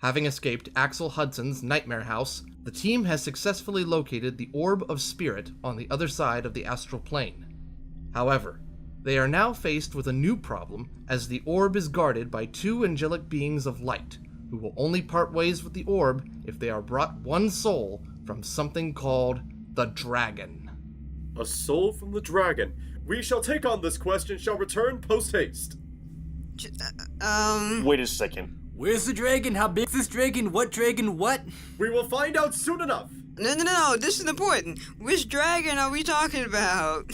Having escaped Axel Hudson's nightmare house, the team has successfully located the Orb of Spirit on the other side of the astral plane. However, they are now faced with a new problem, as the orb is guarded by two angelic beings of light, who will only part ways with the orb if they are brought one soul from something called the Dragon. A soul from the Dragon. We shall take on this quest and shall return post-haste. Wait a second. Where's the dragon? How big's this dragon? What dragon? What? We will find out soon enough. No, this is important. Which dragon are we talking about?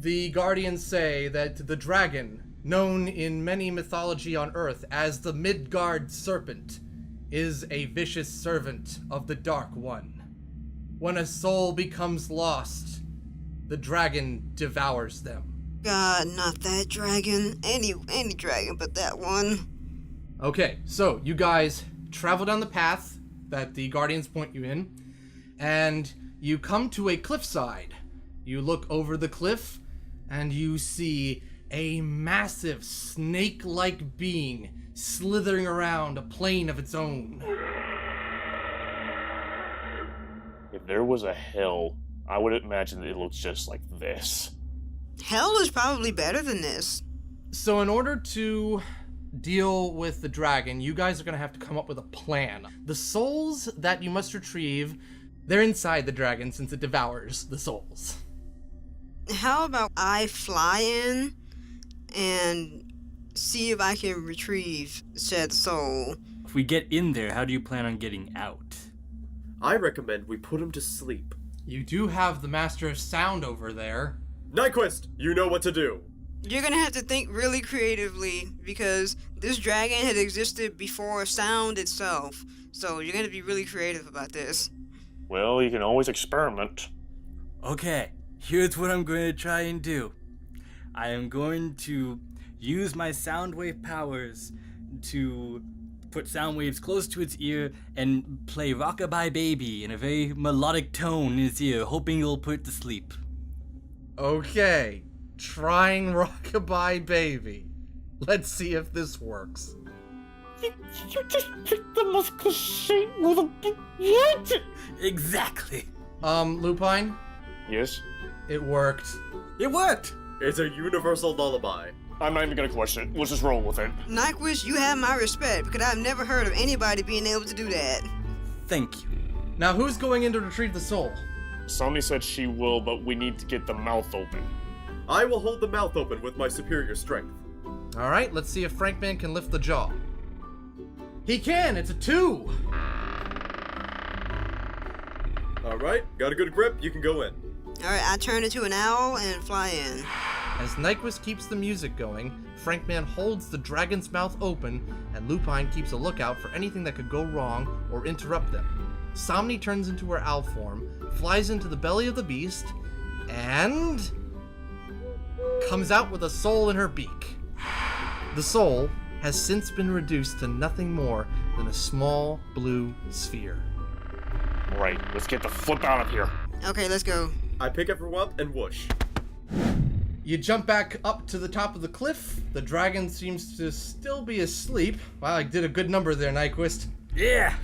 The Guardians say that the dragon, known in many mythology on Earth as the Midgard Serpent, is a vicious servant of the Dark One. When a soul becomes lost, the dragon devours them. God, not that dragon. Any dragon but that one. Okay, so you guys travel down the path that the Guardians point you in, and you come to a cliffside. You look over the cliff, and you see a massive snake-like being slithering around a plane of its own. If there was a hell, I would imagine that it looks just like this. Hell is probably better than this. So in order to deal with the dragon, you guys are going to have to come up with a plan. The souls that you must retrieve, they're inside the dragon since it devours the souls. How about I fly in and see if I can retrieve said soul? If we get in there, how do you plan on getting out? I recommend we put him to sleep. You do have the Master of Sound over there. Nyquist, you know what to do. You're gonna have to think really creatively because this dragon had existed before sound itself. So you're gonna be really creative about this. Well, you can always experiment. Okay, here's what I'm going to try and do. I am going to use my sound wave powers to put sound waves close to its ear and play Rockabye Baby in a very melodic tone in its ear, hoping it'll put it to sleep. Okay, trying Rockabye Baby. Let's see if this works. You just picked the most cliche little what? Exactly. Lupine, Yes? it worked. It worked! It's a universal lullaby. I'm not even gonna question it. Let's just roll with it. Nyquist, you have my respect because I've never heard of anybody being able to do that. Thank you. Now who's going in to retrieve the soul? Somebody said she will, but we need to get the mouth open. I will hold the mouth open with my superior strength. Alright, let's see if Frankman can lift the jaw. He can! It's a 2! Alright, got a good grip, you can go in. Alright, I turn into an owl and fly in. As Nyquist keeps the music going, Frankman holds the dragon's mouth open, and Lupine keeps a lookout for anything that could go wrong or interrupt them. Somni turns into her owl form, flies into the belly of the beast, and comes out with a soul in her beak. The soul has since been reduced to nothing more than a small blue sphere. Right, let's get the flip out of here. Okay, let's go. I pick everyone up and whoosh. You jump back up to the top of the cliff. The dragon seems to still be asleep. Wow, I did a good number there, Nyquist. Yeah!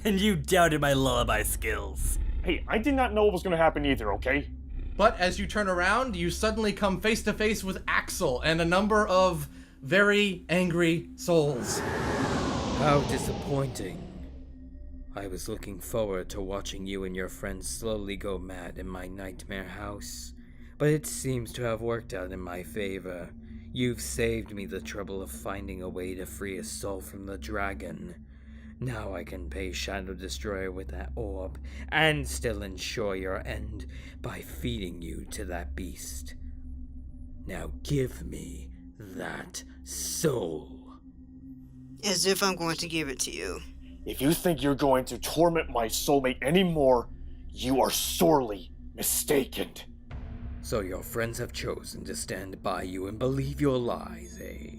And you doubted my lullaby skills. Hey, I did not know what was gonna happen either, okay? But as you turn around, you suddenly come face to face with Axel and a number of very angry souls. How disappointing. I was looking forward to watching you and your friends slowly go mad in my nightmare house, but it seems to have worked out in my favor. You've saved me the trouble of finding a way to free a soul from the dragon. Now I can pay Shadow Destroyer with that orb, and still ensure your end by feeding you to that beast. Now give me that soul. As if I'm going to give it to you. If you think you're going to torment my soulmate anymore, you are sorely mistaken. So your friends have chosen to stand by you and believe your lies, eh?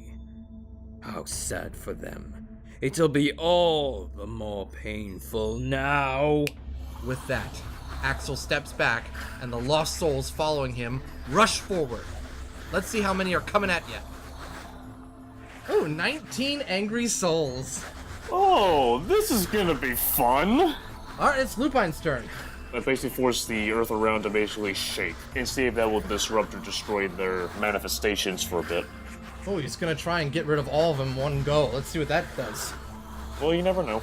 How sad for them. It'll be all the more painful now. With that, Axel steps back, and the lost souls following him rush forward. Let's see how many are coming at you. Oh, 19 angry souls. Oh, this is gonna be fun. Alright, it's Lupine's turn. I basically force the earth around to basically shake, and see if that will disrupt or destroy their manifestations for a bit. Oh, he's gonna try and get rid of all of them in one go. Let's see what that does. Well, you never know.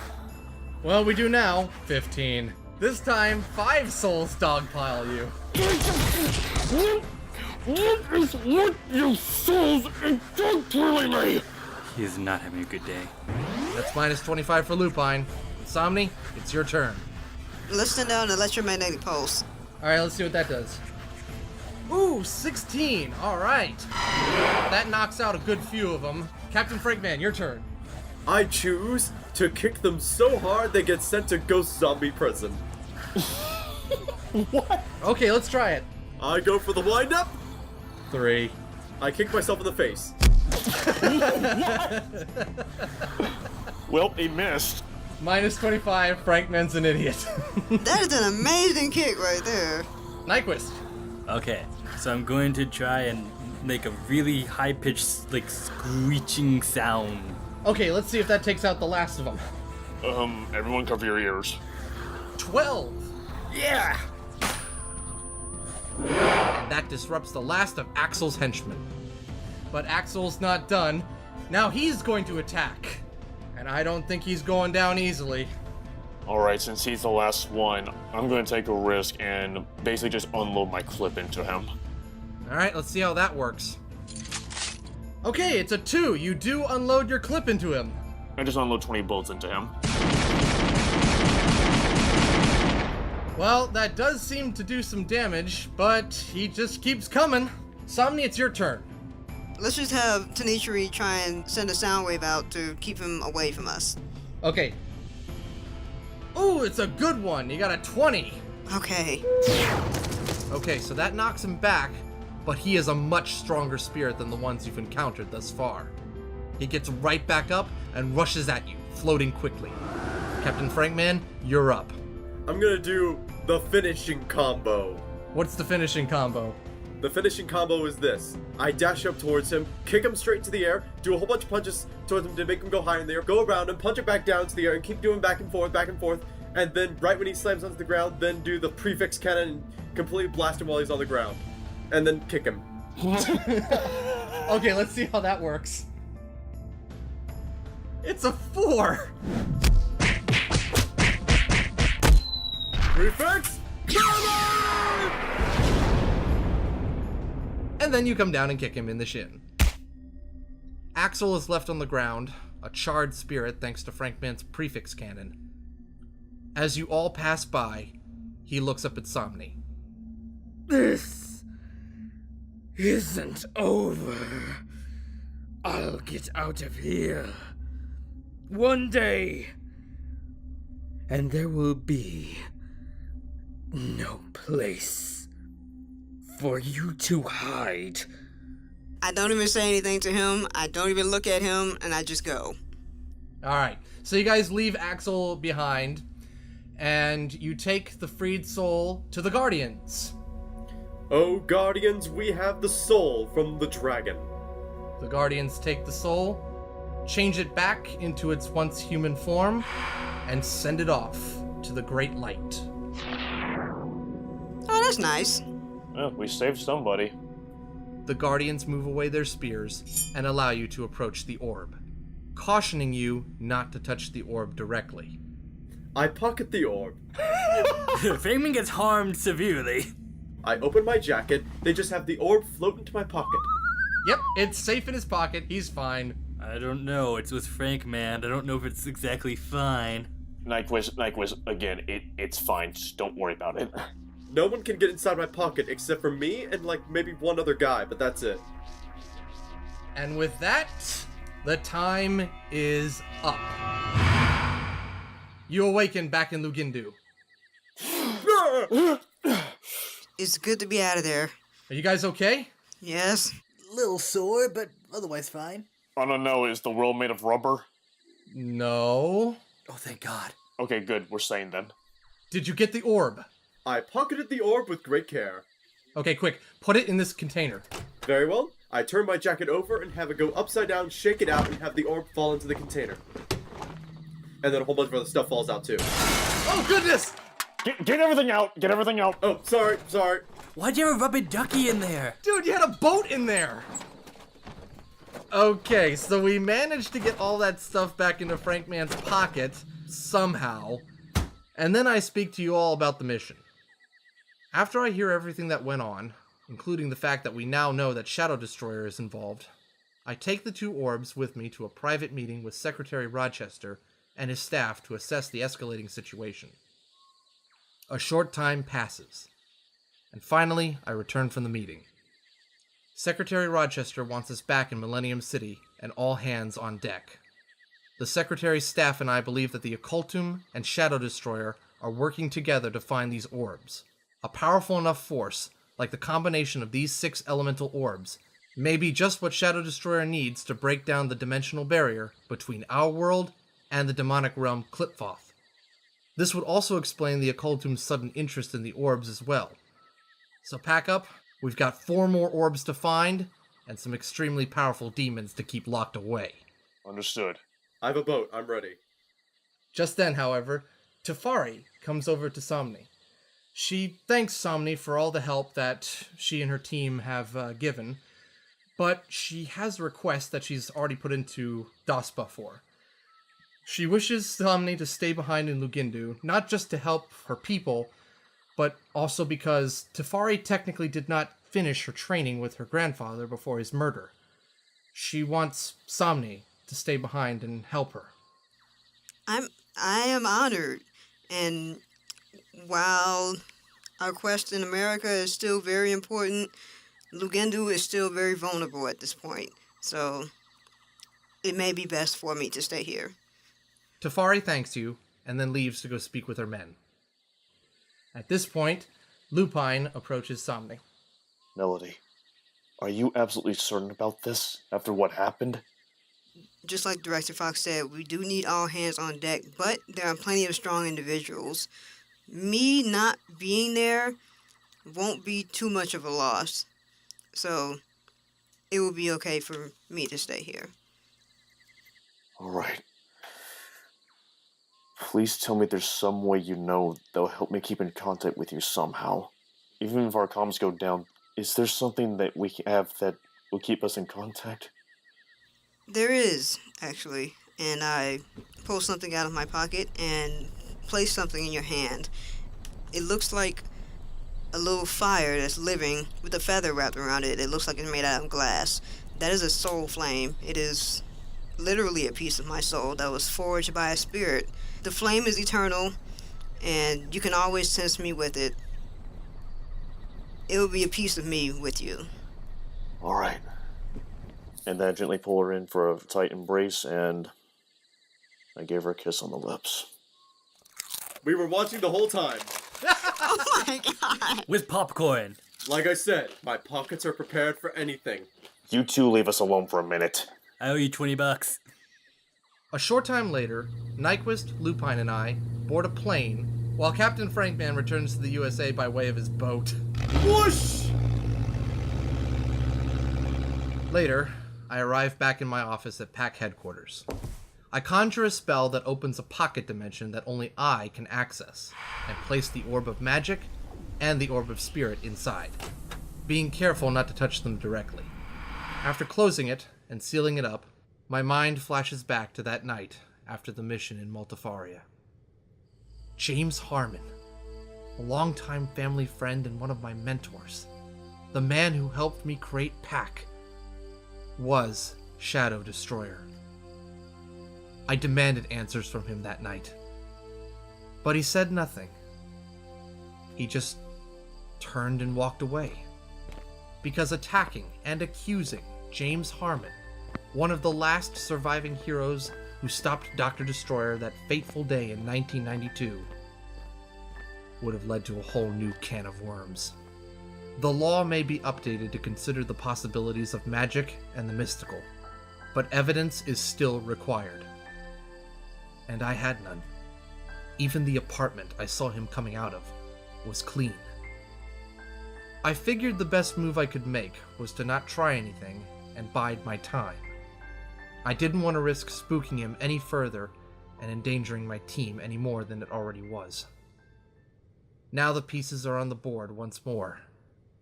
Well, we do now. 15. This time, 5 souls dogpile you. What is with you souls and dogpiling me? He is not having a good day. That's minus 25 for Lupine. Somni, it's your turn. Let's send out an electromagnetic pulse. Alright, let's see what that does. Ooh, 16. Alright. That knocks out a good few of them. Captain Frankman, your turn. I choose to kick them so hard they get sent to ghost zombie prison. What? Okay, let's try it. I go for the wind-up. 3. I kick myself in the face. Well, he missed. Minus 25, Frankman's an idiot. That is an amazing kick right there. Nyquist. Okay, so I'm going to try and make a really high-pitched, like, screeching sound. Okay, let's see if that takes out the last of them. Everyone cover your ears. 12. Yeah! And that disrupts the last of Axel's henchmen. But Axel's not done. Now he's going to attack. And I don't think he's going down easily. Alright, since he's the last one, I'm gonna take a risk and basically just unload my clip into him. Alright, let's see how that works. Okay, it's a 2. You do unload your clip into him. I just unload 20 bullets into him. Well, that does seem to do some damage, but he just keeps coming. Somni, it's your turn. Let's just have Tanichiri try and send a sound wave out to keep him away from us. Okay. Ooh, it's a good one. You got a 20. Okay. Okay, so that knocks him back, but he is a much stronger spirit than the ones you've encountered thus far. He gets right back up and rushes at you, floating quickly. Captain Frankman, you're up. I'm gonna do the finishing combo. What's the finishing combo? The finishing combo is this. I dash up towards him, kick him straight into the air, do a whole bunch of punches towards him to make him go higher in the air, go around him, punch him back down to the air, and keep doing back and forth, and then right when he slams onto the ground, then do the prefix cannon and completely blast him while he's on the ground. And then kick him. Okay, let's see how that works. It's a 4! Prefix cannon! And then you come down and kick him in the shin. Axel is left on the ground, a charred spirit thanks to Frankman's prefix cannon. As you all pass by, he looks up at Somni. This isn't over. I'll get out of here. One day. And there will be no place for you to hide. I don't even say anything to him. I don't even look at him, and I just go. Alright, so you guys leave Axel behind, and you take the freed soul to the Guardians. Oh, Guardians, we have the soul from the dragon. The Guardians take the soul, change it back into its once human form, and send it off to the Great Light. Oh, that's nice. Well, we saved somebody. The Guardians move away their spears and allow you to approach the orb, cautioning you not to touch the orb directly. I pocket the orb. Frankman gets harmed severely. I open my jacket, they just have the orb float into my pocket. Yep, it's safe in his pocket, he's fine. I don't know, it's with Frankman. I don't know if it's exactly fine. Nyquist, again, it's fine. Just don't worry about it. No one can get inside my pocket except for me and like maybe one other guy, but that's it. And with that, the time is up. You awaken back in Lugindu. It's good to be out of there. Are you guys okay? Yes. Little sore, but otherwise fine. I don't know, is the world made of rubber? No. Oh, thank God. Okay, good, we're sane then. Did you get the orb? I pocketed the orb with great care. Okay, quick, put it in this container. Very well. I turn my jacket over and have it go upside down, shake it out, and have the orb fall into the container. and then a whole bunch of other stuff falls out too. Oh, goodness! Get everything out! Get everything out! Oh, sorry. Why'd you have a rubber ducky in there? Dude, you had a boat in there! Okay, so we managed to get all that stuff back into Frank Man's pocket, somehow. And then I speak to you all about the mission. After I hear everything that went on, including the fact that we now know that Shadow Destroyer is involved, I take the 2 orbs with me to a private meeting with Secretary Rochester and his staff to assess the escalating situation. A short time passes, and finally I return from the meeting. Secretary Rochester wants us back in Millennium City and all hands on deck. The Secretary's staff and I believe that the Occultum and Shadow Destroyer are working together to find these orbs. A powerful enough force, like the combination of these 6 elemental orbs, may be just what Shadow Destroyer needs to break down the dimensional barrier between our world and the demonic realm Klipfoth. This would also explain the Occultum's sudden interest in the orbs as well. So pack up, we've got 4 more orbs to find, and some extremely powerful demons to keep locked away. Understood. I have a boat. I'm ready. Just then, however, Tefari comes over to Somni. She thanks Somni for all the help that she and her team have given, but she has a request that she's already put into Daspa for. She wishes Somni to stay behind in Lugindu, not just to help her people, but also because Tefari technically did not finish her training with her grandfather before his murder. She wants Somni to stay behind and help her. I am honored, and while our quest in America is still very important, Lugindu is still very vulnerable at this point, so it may be best for me to stay here. Tefari thanks you, and then leaves to go speak with her men. At this point, Lupine approaches Somni. Melody, are you absolutely certain about this after what happened? Just like Director Fox said, we do need all hands on deck, but there are plenty of strong individuals. Me not being there won't be too much of a loss, so it will be okay for me to stay here. Alright. Please tell me there's some way you know that'll help me keep in contact with you somehow. Even if our comms go down, is there something that we have that will keep us in contact? There is, actually, and I pull something out of my pocket and place something in your hand. It looks like a little fire that's living with a feather wrapped around it. It looks like it's made out of glass. That is a soul flame. It is literally a piece of my soul that was forged by a spirit. The flame is eternal, and you can always sense me with it. It will be a piece of me with you. Alright. And then I gently pull her in for a tight embrace, and I gave her a kiss on the lips. We were watching the whole time. Oh my god! With popcorn. Like I said, my pockets are prepared for anything. You two leave us alone for a minute. I owe you $20. A short time later, Nyquist, Lupine, and I board a plane while Captain Frankman returns to the USA by way of his boat. Whoosh! Later, I arrive back in my office at PAC headquarters. I conjure a spell that opens a pocket dimension that only I can access, and place the Orb of Magic and the Orb of Spirit inside, being careful not to touch them directly. After closing it and sealing it up, my mind flashes back to that night after the mission in Multifaria. James Harmon, a longtime family friend and one of my mentors, the man who helped me create PAC, was Shadow Destroyer. I demanded answers from him that night, but he said nothing. He just turned and walked away, because attacking and accusing James Harmon, one of the last surviving heroes who stopped Dr. Destroyer that fateful day in 1992, would have led to a whole new can of worms. The law may be updated to consider the possibilities of magic and the mystical, but evidence is still required. And I had none. Even the apartment I saw him coming out of was clean. I figured the best move I could make was to not try anything and bide my time. I didn't want to risk spooking him any further and endangering my team any more than it already was. Now the pieces are on the board once more,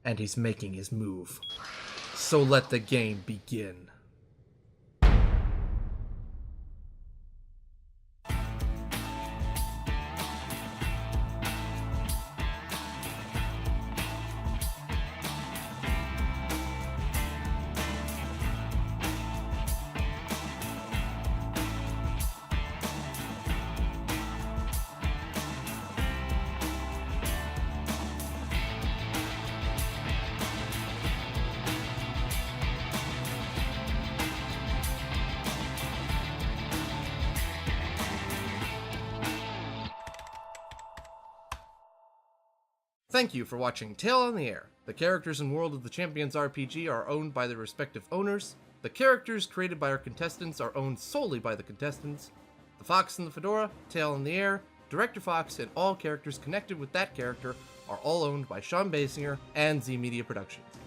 and he's making his move. So let the game begin. Thank you for watching Tale on the Air. The characters and world of the Champions RPG are owned by their respective owners. The characters created by our contestants are owned solely by the contestants. The Fox and the Fedora, Tale on the Air, Director Fox, and all characters connected with that character are all owned by Sean Basinger and Z Media Productions.